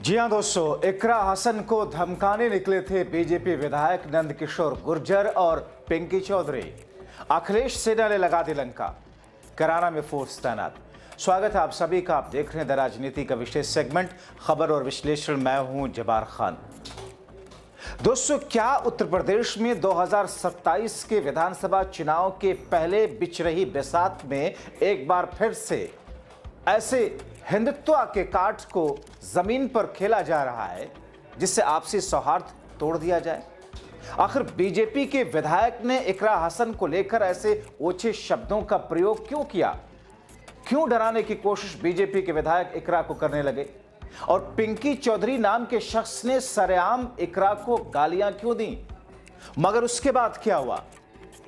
जी हां दोस्तों, इकरा हसन को धमकाने निकले थे बीजेपी विधायक नंदकिशोर गुर्जर और पिंकी चौधरी। अखिलेश सेना ने लगा दी लंका, कराना में फोर्स तैनात। स्वागत है आप सभी का। आप देख रहे हैं द राजनीति का विशेष सेगमेंट खबर और विश्लेषण। मैं हूं जबार खान। दोस्तों, क्या उत्तर प्रदेश में 2027 के विधानसभा चुनाव के पहले बिछ रही बरसात में एक बार फिर से ऐसे हिंदुत्व के काट को जमीन पर खेला जा रहा है जिससे आपसी सौहार्द तोड़ दिया जाए? आखिर बीजेपी के विधायक ने इकरा हसन को लेकर ऐसे ओछे शब्दों का प्रयोग क्यों किया? क्यों डराने की कोशिश बीजेपी के विधायक इकरा को करने लगे? और पिंकी चौधरी नाम के शख्स ने सरेआम इकरा को गालियां क्यों दी? मगर उसके बाद क्या हुआ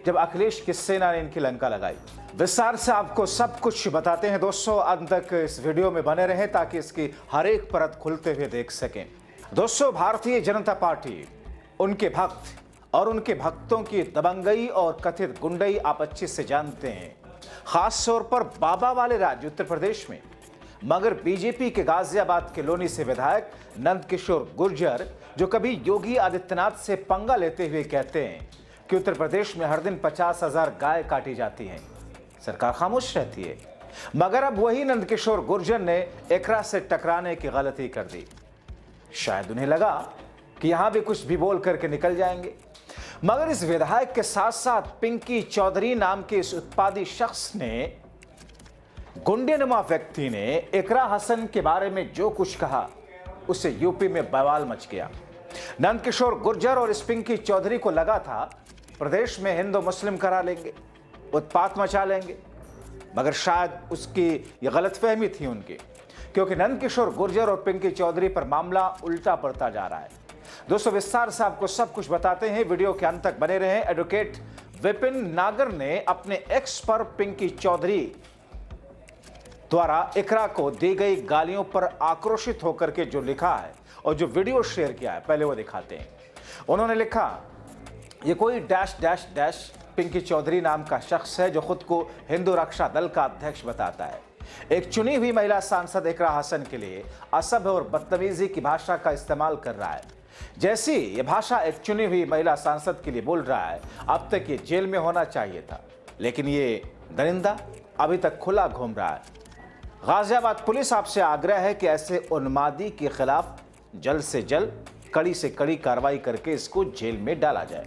जब अखिलेश की सेना ने इनकी लंका लगाई? विस्तार से आपको सब कुछ बताते हैं दोस्तों। अंत तक इस वीडियो में बने रहें ताकि इसकी हर एक परत खुलते हुए देख सकें। दोस्तों, भारतीय जनता पार्टी, उनके भक्त और उनके भक्तों की दबंगई और कथित गुंडई आप अच्छे से जानते हैं, खास तौर पर बाबा वाले राज्य उत्तर प्रदेश में। मगर बीजेपी के गाजियाबाद के लोनी से विधायक नंदकिशोर गुर्जर, जो कभी योगी आदित्यनाथ से पंगा लेते हुए कहते हैं कि उत्तर प्रदेश में हर दिन 50,000 गाय काटी जाती हैं, सरकार खामोश रहती है, मगर अब वही नंदकिशोर गुर्जर ने इकरा से टकराने की गलती कर दी। शायद उन्हें लगा कि यहां भी कुछ भी बोल करके निकल जाएंगे, मगर इस विधायक के साथ साथ पिंकी चौधरी नाम के इस उत्पादी शख्स ने, गुंडेनुमा व्यक्ति ने इकरा हसन के बारे में जो कुछ कहा उससे यूपी में बवाल मच गया। नंदकिशोर गुर्जर और इस पिंकी चौधरी को लगा था प्रदेश में हिंदू मुस्लिम करा लेंगे, उत्पात मचा लेंगे, मगर शायद उसकी यह गलतफहमी थी उनकी, क्योंकि नंदकिशोर गुर्जर और पिंकी चौधरी पर मामला उल्टा पड़ता जा रहा है। दोस्तों, विस्तार से आपको सब कुछ बताते हैं, वीडियो के अंत तक बने रहें। एडवोकेट विपिन नागर ने अपने एक्स पर पिंकी चौधरी द्वारा इकरा को दी गई गालियों पर आक्रोशित होकर के जो लिखा है और जो वीडियो शेयर किया है, पहले वो दिखाते हैं। उन्होंने लिखा, ये कोई dash dash dash Pinky Chaudhary नाम का शख्स है जो खुद को हिंदू रक्षा दल का अध्यक्ष बताता है। एक चुनी हुई महिला सांसद इकरा हसन के लिए असभ्य और बदतमीजी की भाषा का इस्तेमाल कर रहा है। जैसी ये भाषा एक चुनी हुई महिला सांसद के लिए बोल रहा है, अब तक ये जेल में होना चाहिए था, लेकिन ये दरिंदा अभी तक खुला घूम रहा है। गाजियाबाद पुलिस आपसे आग्रह है कि ऐसे उन्मादी के खिलाफ जल्द से जल्द कड़ी से कड़ी कार्रवाई करके इसको जेल में डाला जाए।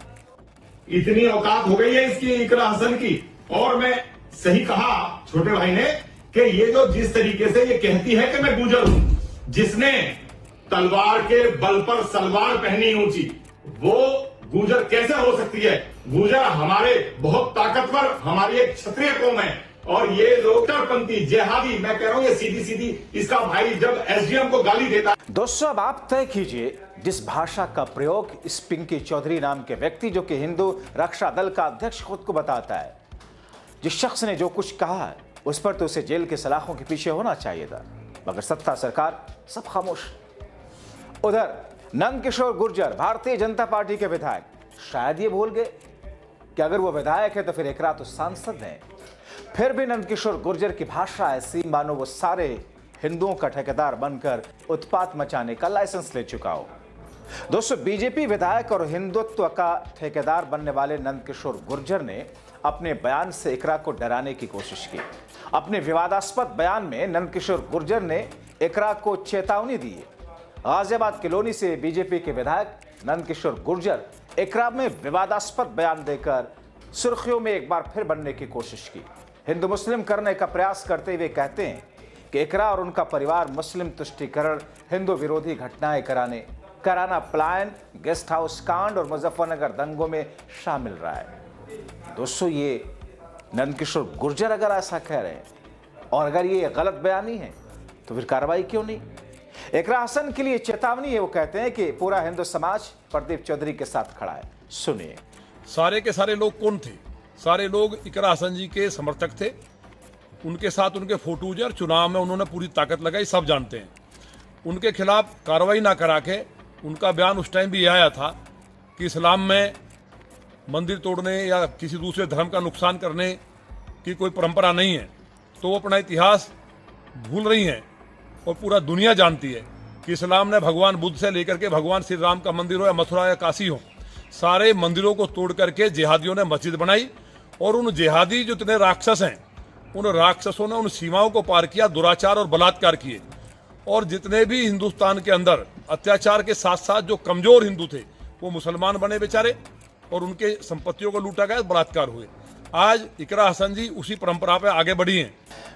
इतनी औकात हो गई है इसकी इकरा हसन की। और मैं सही कहा छोटे भाई ने कि ये जो जिस तरीके से ये कहती है कि मैं गुजर हूं, जिसने तलवार के बल पर सलवार पहनी ऊंची, वो गुजर कैसे हो सकती है? गुजर हमारे बहुत ताकतवर, हमारी एक क्षत्रिय कौम है, और ये लोग कट्टरपंथी जिहादी, मैं कह रहा हूं ये सीधी सीधी इसका भाई जब एसडीएम को गाली देता। दोस्तों, अब आप तय कीजिए जिस भाषा का प्रयोग इस पिंकी चौधरी नाम के व्यक्ति, जो कि हिंदू रक्षा दल का अध्यक्ष खुद को बताता है, जिस शख्स ने जो कुछ कहा है उस पर तो उसे जेल के सलाखों के पीछे होना चाहिए था, मगर सत्ता सरकार सब खामोश। उधर नंदकिशोर गुर्जर, भारतीय जनता पार्टी के विधायक, शायद ये भूल गए कि अगर वो विधायक है तो फिर इकरा तो सांसद है। फिर भी नंदकिशोर गुर्जर की भाषा ऐसी मानो वो सारे हिंदुओं का ठेकेदार बनकर उत्पात मचाने का लाइसेंस ले चुका हो। दोस्तों, बीजेपी विधायक और हिंदुत्व का ठेकेदार बनने वाले नंदकिशोर गुर्जर ने अपने बयान से इकरा को डराने की कोशिश की। अपने विवादास्पद बयान में नंदकिशोर गुर्जर ने इकरा को चेतावनी दी। गाजियाबाद के लोनी से बीजेपी के विधायक नंदकिशोर गुर्जर इकरा में विवादास्पद बयान देकर सुर्खियों में एक बार फिर बनने की कोशिश की। हिंदू मुस्लिम करने का प्रयास करते हुए कहते हैं कि इकरा और उनका परिवार मुस्लिम तुष्टीकरण, हिंदू विरोधी घटनाएं कराना पलायन, गेस्ट हाउस कांड और मुजफ्फरनगर दंगों में शामिल रहा है। दोस्तों, ये नंदकिशोर गुर्जर अगर ऐसा कह रहे हैं और अगर ये गलत बयानी है तो फिर कार्रवाई क्यों नहीं? इकरा हसन के लिए चेतावनी है। वो कहते हैं कि पूरा हिंदू समाज प्रदीप चौधरी के साथ खड़ा है। सुनिए। सारे के सारे लोग कौन थे? सारे लोग इकरा हसन जी के समर्थक थे, उनके साथ उनके फोटोज और चुनाव में उन्होंने पूरी ताकत लगाई, सब जानते हैं। उनके खिलाफ कार्रवाई ना करा के उनका बयान उस टाइम भी आया था कि इस्लाम में मंदिर तोड़ने या किसी दूसरे धर्म का नुकसान करने की कोई परंपरा नहीं है, तो वो अपना इतिहास भूल रही हैं और पूरा दुनिया जानती है कि इस्लाम ने भगवान बुद्ध से लेकर के भगवान श्री राम का मंदिर हो या मथुरा या काशी हो, सारे मंदिरों को तोड़ करके जिहादियों ने मस्जिद बनाई और उन जिहादी जो इतने राक्षस हैं, उन राक्षसों ने उन सीमाओं को पार किया, दुराचार और बलात्कार किए। और जितने भी हिंदुस्तान के अंदर अत्याचार के साथ साथ जो कमजोर हिंदू थे वो मुसलमान बने बेचारे और उनके संपत्तियों को लूटा गया, बलात्कार हुए। आज इकरा हसन जी उसी परंपरा पे आगे बढ़ी हैं।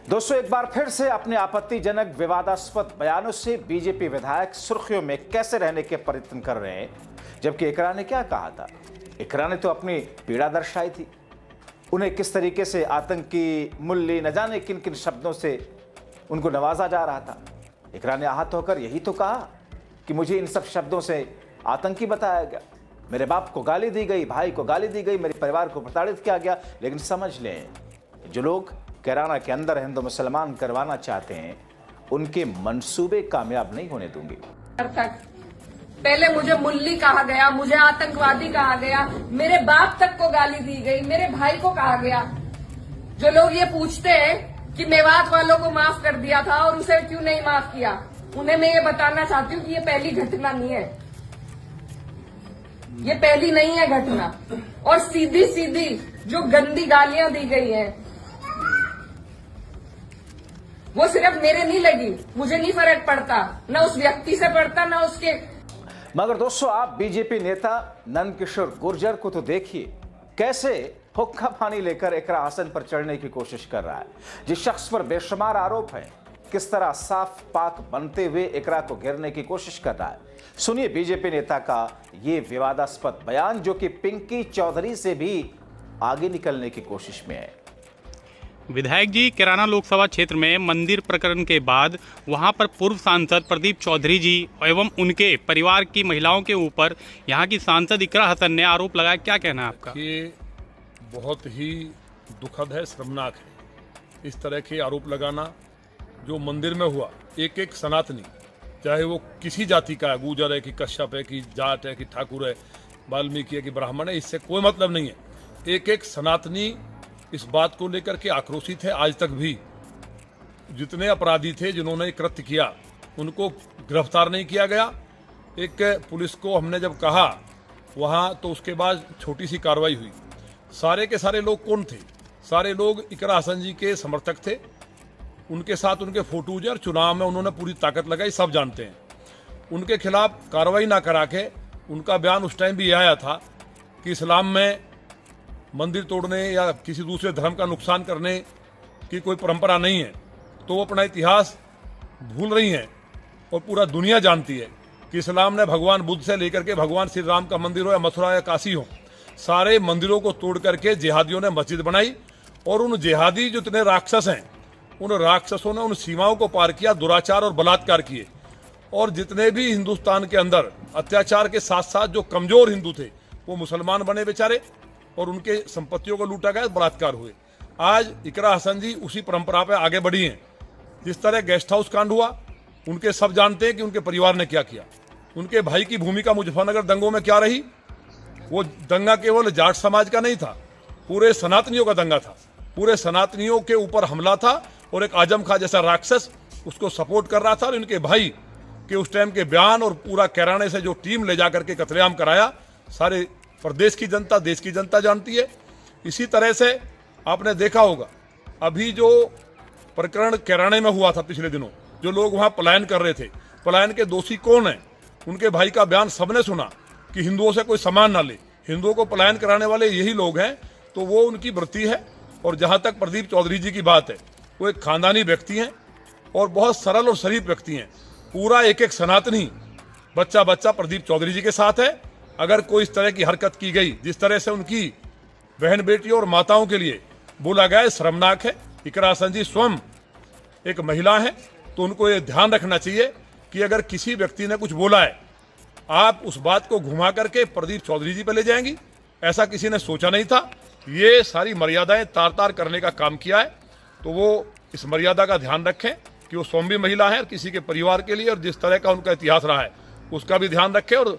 दोस्तों, एक बार फिर से अपने आपत्तिजनक विवादास्पद बयानों से बीजेपी विधायक सुर्खियों में कैसे रहने के प्रयत्न कर रहे हैं, जबकि इकरा ने क्या कहा था? इकरा ने तो अपनी पीड़ा दर्शाई थी। उन्हें किस तरीके से आतंकी, मुल्ली, न जाने किन किन शब्दों से उनको नवाजा जा रहा था। इकरा ने आहत होकर यही तो कहा कि मुझे इन सब शब्दों से आतंकी बताया गया, मेरे बाप को गाली दी गई, भाई को गाली दी गई, मेरे परिवार को प्रताड़ित किया गया। लेकिन समझ लें, जो लोग कैराना के अंदर हिंदू मुसलमान करवाना चाहते हैं, उनके मंसूबे कामयाब नहीं होने दूंगी। पहले मुझे मुल्ली कहा गया, मुझे आतंकवादी कहा गया, मेरे बाप तक को गाली दी गई, मेरे भाई को कहा गया। जो लोग ये पूछते हैं कि मेवात वालों को माफ कर दिया था और उसे क्यों नहीं माफ किया, उन्हें मैं ये बताना चाहती हूँ कि ये पहली घटना नहीं है, ये पहली नहीं है घटना। और सीधी सीधी जो गंदी गालियां दी गई हैं, वो सिर्फ मेरे नहीं लगी, मुझे नहीं फर्क पड़ता, न उस व्यक्ति से पड़ता, न उसके। मगर दोस्तों, आप बीजेपी नेता नंदकिशोर गुर्जर को तो देखिए, कैसे हुक्का पानी लेकर इकरा हसन पर चढ़ने की कोशिश कर रहा है। जिस शख्स पर बेशुमार आरोप है, किस तरह साफ पाक बनते हुए इकरा को घेरने की कोशिश कर रहा है। सुनिए बीजेपी नेता का ये विवादास्पद बयान, जो कि पिंकी चौधरी से भी आगे निकलने की कोशिश में है। विधायक जी, कैराना लोकसभा क्षेत्र में मंदिर प्रकरण के बाद वहां पर पूर्व सांसद प्रदीप चौधरी जी एवं उनके परिवार की महिलाओं के ऊपर यहां की सांसद इकरा हसन ने आरोप लगाया, क्या कहना है आपका? ये बहुत ही दुखद है, शर्मनाक है इस तरह के आरोप लगाना। जो मंदिर में हुआ, एक एक सनातनी, चाहे वो किसी जाति का है, गुर्जर है कि कश्यप है कि जाट है कि ठाकुर है, वाल्मीकि है कि ब्राह्मण है, इससे कोई मतलब नहीं है। एक एक सनातनी इस बात को लेकर के आक्रोशित है। आज तक भी जितने अपराधी थे जिन्होंने कृत्य किया, उनको गिरफ्तार नहीं किया गया। एक पुलिस को हमने जब कहा वहाँ, तो उसके बाद छोटी सी कार्रवाई हुई। सारे के सारे लोग कौन थे? सारे लोग इकरा हसन जी के समर्थक थे, उनके साथ उनके फोटोज और चुनाव में उन्होंने पूरी ताकत लगाई, सब जानते हैं। उनके खिलाफ कार्रवाई ना करा के उनका बयान उस टाइम भी आया था कि इस्लाम में मंदिर तोड़ने या किसी दूसरे धर्म का नुकसान करने की कोई परंपरा नहीं है। तो वो अपना इतिहास भूल रही हैं और पूरा दुनिया जानती है कि इस्लाम ने भगवान बुद्ध से लेकर के भगवान श्री राम का मंदिर हो या मथुरा या काशी हो, सारे मंदिरों को तोड़ करके जिहादियों ने मस्जिद बनाई और उन जिहादी जो इतने राक्षस हैं, उन राक्षसों ने उन सीमाओं को पार किया, दुराचार और बलात्कार किए। और जितने भी हिंदुस्तान के अंदर अत्याचार के साथ साथ जो कमजोर हिंदू थे वो मुसलमान बने बेचारे और उनके संपत्तियों को लूटा गया, बलात्कार हुए। आज इकरा हसन जी उसी परंपरा पे आगे बढ़ी हैं। जिस तरह गेस्ट हाउस कांड हुआ, उनके सब जानते हैं कि उनके परिवार ने क्या किया। उनके भाई की भूमिका मुजफ्फरनगर दंगों में क्या रही? वो दंगा केवल जाट समाज का नहीं था, पूरे सनातनियों का दंगा था। पूरे सनातनियों के ऊपर हमला था और एक आजम खां जैसा राक्षस उसको सपोर्ट कर रहा था। और इनके भाई के उस टाइम के बयान और पूरा कैराने से जो टीम ले जाकर के कत्लेआम कराया, सारे प्रदेश की जनता, देश की जनता जानती है। इसी तरह से आपने देखा होगा, अभी जो प्रकरण कैराने में हुआ था पिछले दिनों, जो लोग वहां पलायन कर रहे थे, पलायन के दोषी कौन है? उनके भाई का बयान सबने सुना कि हिंदुओं से कोई सामान ना ले, हिंदुओं को पलायन कराने वाले यही लोग हैं। तो वो उनकी वृत्ति है। और जहां तक प्रदीप चौधरी जी की बात है, वो एक खानदानी व्यक्ति हैं और बहुत सरल और शरीफ व्यक्ति हैं। पूरा एक एक सनातनी बच्चा बच्चा प्रदीप चौधरी जी के साथ है। अगर कोई इस तरह की हरकत की गई, जिस तरह से उनकी बहन बेटियों और माताओं के लिए बोला गया, शर्मनाक है। इकरा हसन जी स्वयं एक महिला है, तो उनको ये ध्यान रखना चाहिए कि अगर किसी व्यक्ति ने कुछ बोला है, आप उस बात को घुमा करके प्रदीप चौधरी जी पे ले जाएंगी। ऐसा किसी ने सोचा नहीं था। ये सारी मर्यादाएं तार तार करने का काम किया है। तो वो इस मर्यादा का ध्यान रखें कि वो स्वयं भी महिला है और किसी के परिवार के लिए और जिस तरह का उनका इतिहास रहा है उसका भी ध्यान रखें। और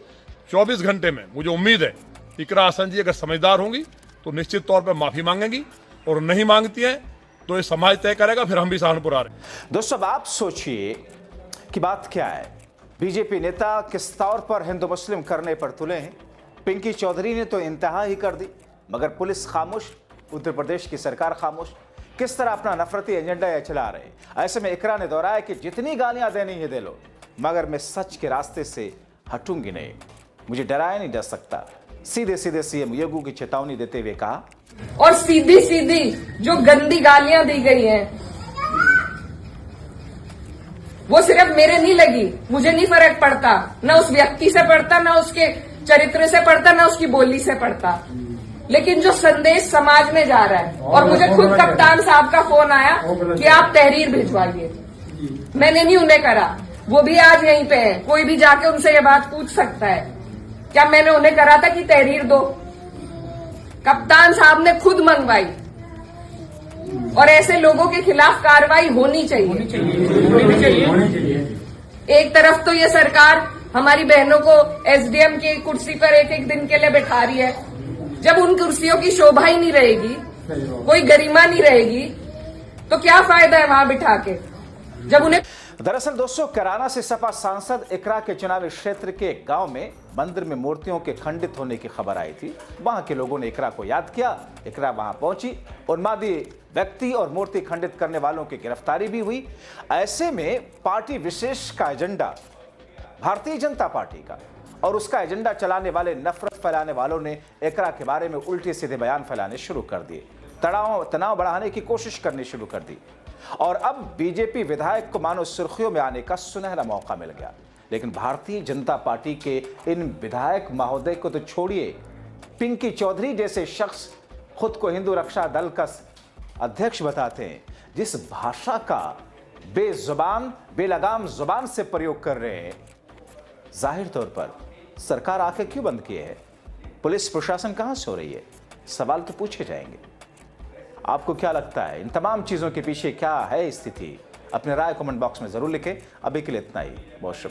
24 घंटे में मुझे उम्मीद है इकरा हसन जी अगर समझदार होंगी तो निश्चित तौर पर माफी मांगेंगी, और नहीं मांगती हैं तो ये समाज तय करेगा, फिर हम भी सहारनपुर आ रहे हैं। दोस्तों, अब आप सोचिए कि बात क्या है। बीजेपी नेता किस तौर पर हिंदू मुस्लिम करने पर तुले हैं। पिंकी चौधरी ने तो इंतहा ही कर दी, मगर पुलिस खामोश, उत्तर प्रदेश की सरकार खामोश। किस तरह अपना नफरती एजेंडा ये चला रहे। ऐसे में इकरा ने दोहराया कि जितनी गालियां देनी है दे लो, मगर मैं सच के रास्ते से हटूंगी नहीं। मुझे डराया नहीं जा सकता, सीधे सीधे सीएम योगी की चेतावनी देते हुए कहा। और सीधी सीधी जो गंदी गालियां दी गई हैं, वो सिर्फ मेरे नहीं लगी, मुझे नहीं फर्क पड़ता, ना उस व्यक्ति से पड़ता, ना उसके चरित्र से पड़ता, ना उसकी बोली से पड़ता, लेकिन जो संदेश समाज में जा रहा है। और मुझे खुद कप्तान साहब का फोन आया कि आप तहरीर भिजवाइए, मैंने नहीं उन्हें करा, वो भी आज यहीं पे है, कोई भी जाके उनसे ये बात पूछ सकता है क्या मैंने उन्हें करा था कि तहरीर दो। कप्तान साहब ने खुद मंगवाई। और ऐसे लोगों के खिलाफ कार्रवाई होनी चाहिए। एक तरफ तो ये सरकार हमारी बहनों को एसडीएम की कुर्सी पर एक एक दिन के लिए बैठा रही है, जब उन कुर्सियों की शोभा ही नहीं रहेगी, कोई गरिमा नहीं रहेगी, तो क्या फायदा है वहां बिठा के, जब उन्हें। दरअसल दोस्तों, कैराना से सपा सांसद इकरा के चुनावी क्षेत्र के गांव में मंदिर में मूर्तियों के खंडित होने की खबर आई थी। वहां के लोगों ने इकरा को याद किया, इकरा वहां पहुंची, उन्मादी व्यक्ति और मूर्ति खंडित करने वालों की गिरफ्तारी भी हुई। ऐसे में पार्टी विशेष का एजेंडा भारतीय जनता पार्टी का और उसका एजेंडा चलाने वाले, नफरत फैलाने वालों ने इकरा के बारे में उल्टे सीधे बयान फैलाने शुरू कर दिए, तनाव बढ़ाने की कोशिश करनी शुरू कर दी। और अब बीजेपी विधायक को मानो सुर्खियों में आने का सुनहरा मौका मिल गया। लेकिन भारतीय जनता पार्टी के इन विधायक महोदय को तो छोड़िए, पिंकी चौधरी जैसे शख्स खुद को हिंदू रक्षा दल का अध्यक्ष बताते हैं, जिस भाषा का बेजुबान बेलगाम जुबान से प्रयोग कर रहे हैं, जाहिर तौर पर सरकार आंखें क्यों बंद किए है, पुलिस प्रशासन कहां से हो रही है, सवाल तो पूछे जाएंगे। आपको क्या लगता है, इन तमाम चीजों के पीछे क्या है स्थिति? अपने राय कमेंट बॉक्स में जरूर लिखें। अभी के लिए इतना ही, बहुत शुक्रिया।